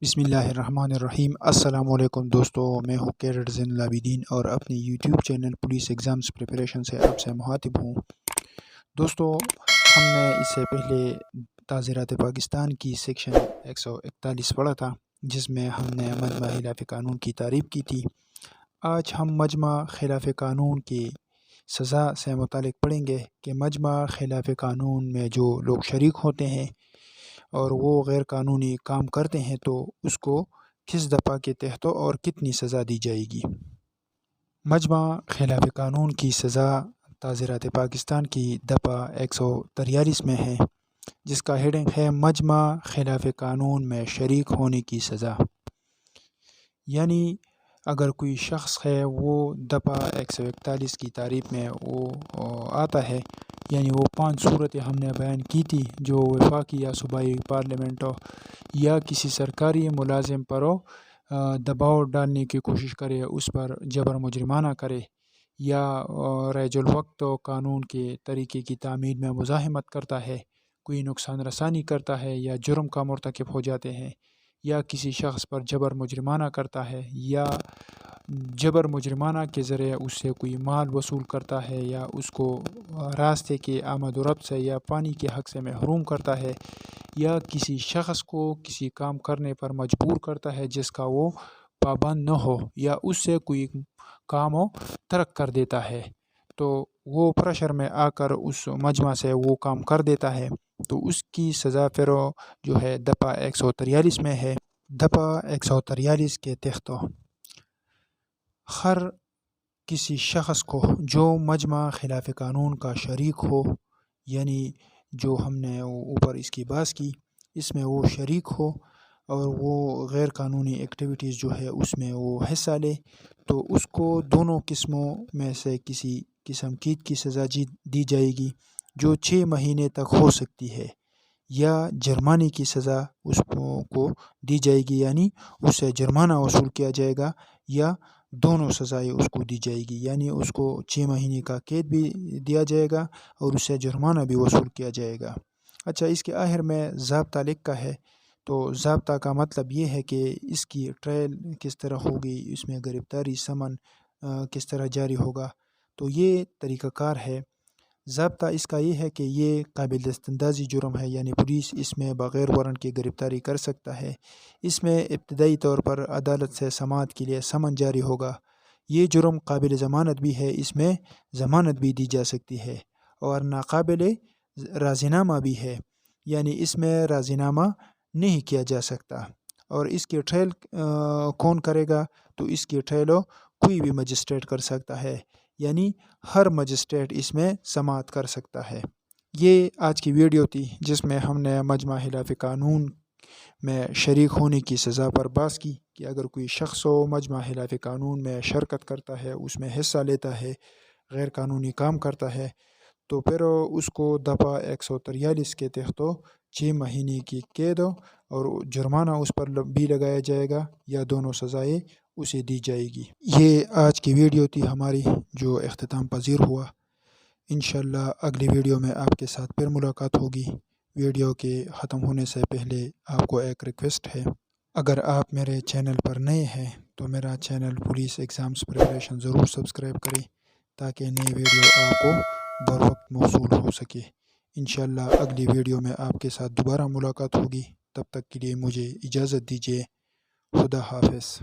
بسم اللہ الرحمن الرحیم۔ السلام علیکم دوستو، میں ہوں کیڈٹ زین العابدین اور اپنی YouTube channel police exams preparation سے آپ سے مخاطب ہوں۔ دوستو، ہم نے اس سے پہلے تعزیرات پاکستان کی سیکشن 141 پڑھا تھا، جس میں ہم نے مجمع خلاف قانون کی تعریف کی تھی۔ آج ہم مجمع خلاف قانون کی سزا سے متعلق پڑھیں گے کہ مجمع خلاف قانون میں جو لوگ شریک ہوتے ہیں اور وہ غیر قانونی کام کرتے ہیں تو اس کو کس دفعہ کے تحت اور کتنی سزا دی جائے گی۔ مجمع خلاف قانون کی سزا تعزیرات پاکستان کی دفعہ 143 میں ہے، جس کا ہیڈنگ ہے مجمع خلاف قانون میں شریک ہونے کی سزا۔ یعنی اگر کوئی شخص ہے وہ دفعہ 141 کی تعریف میں وہ آتا ہے، یعنی وہ 5 صورتیں ہم نے بیان کی تھی جو وفاقی یا صوبائی پارلیمنٹ یا کسی سرکاری ملازم پر دباؤ ڈالنے کی کوشش کرے، اس پر جبر مجرمانہ کرے یا رائج الوقت قانون کے طریقے کی تعمیل میں مزاحمت کرتا ہے، کوئی نقصان رسانی کرتا ہے یا جرم کا مرتکب ہو جاتے ہیں، یا کسی شخص پر جبر مجرمانہ کرتا ہے یا جبر مجرمانہ کے ذریعے اس سے کوئی مال وصول کرتا ہے یا اس کو راستے کے آمد و رفت سے یا پانی کے حق سے محروم کرتا ہے یا کسی شخص کو کسی کام کرنے پر مجبور کرتا ہے جس کا وہ پابند نہ ہو یا اس سے کوئی کام ترک کر دیتا ہے، تو وہ پریشر میں آ کر اس مجمع سے وہ کام کر دیتا ہے، تو اس کی سزا پھر جو ہے دفعہ 143 میں ہے۔ دفعہ 143 کے تحت ہر کسی شخص کو جو مجمع خلاف قانون کا شریک ہو، یعنی جو ہم نے اوپر اس کی بحث کی، اس میں وہ شریک ہو اور وہ غیر قانونی ایکٹیویٹیز جو ہے اس میں وہ حصہ لے، تو اس کو دونوں قسموں میں سے کسی قسم کی سزا دی جائے گی جو 6 مہینے تک ہو سکتی ہے، یا جرمانے کی سزا اس کو دی جائے گی، یعنی اس سے جرمانہ وصول کیا جائے گا، یا دونوں سزائیں اس کو دی جائے گی، یعنی اس کو 6 مہینے کا قید بھی دیا جائے گا اور اس سے جرمانہ بھی وصول کیا جائے گا۔ اچھا، اس کے آخر میں ضابطہ لکھا ہے، تو ضابطہ کا مطلب یہ ہے کہ اس کی ٹرائل کس طرح ہوگی، اس میں گرفتاری سمن کس طرح جاری ہوگا، تو یہ طریقہ کار ہے۔ ضابطہ اس کا یہ ہے کہ یہ قابل دست اندازی جرم ہے، یعنی پولیس اس میں بغیر وارنٹ کی گرفتاری کر سکتا ہے۔ اس میں ابتدائی طور پر عدالت سے سماعت کے لیے سمن جاری ہوگا۔ یہ جرم قابل ضمانت بھی ہے، اس میں ضمانت بھی دی جا سکتی ہے، اور ناقابل راضینامہ بھی ہے، یعنی اس میں راضینامہ نہیں کیا جا سکتا۔ اور اس کی ٹرائل کون کرے گا، تو اس کی ٹرائل کوئی بھی مجسٹریٹ کر سکتا ہے، یعنی ہر مجسٹریٹ اس میں سماعت کر سکتا ہے۔ یہ آج کی ویڈیو تھی جس میں ہم نے مجمع خلاف قانون میں شریک ہونے کی سزا پر بحث کی کہ اگر کوئی شخص مجمع خلاف قانون میں شرکت کرتا ہے، اس میں حصہ لیتا ہے، غیر قانونی کام کرتا ہے، تو پھر اس کو دفعہ 143 کے تحت 6 مہینے کی قید اور جرمانہ اس پر بھی لگایا جائے گا، یا دونوں سزائیں اسے دی جائے گی۔ یہ آج کی ویڈیو تھی ہماری جو اختتام پذیر ہوا۔ انشاءاللہ اگلی ویڈیو میں آپ کے ساتھ پھر ملاقات ہوگی۔ ویڈیو کے ختم ہونے سے پہلے آپ کو ایک ریکویسٹ ہے، اگر آپ میرے چینل پر نئے ہیں تو میرا چینل پولیس ایگزامز پریپریشن ضرور سبسکرائب کریں تاکہ نئی ویڈیو آپ کو بروقت موصول ہو سکے۔ انشاءاللہ اگلی ویڈیو میں آپ کے ساتھ دوبارہ ملاقات ہوگی، تب تک کے لیے مجھے اجازت دیجیے۔ خدا حافظ۔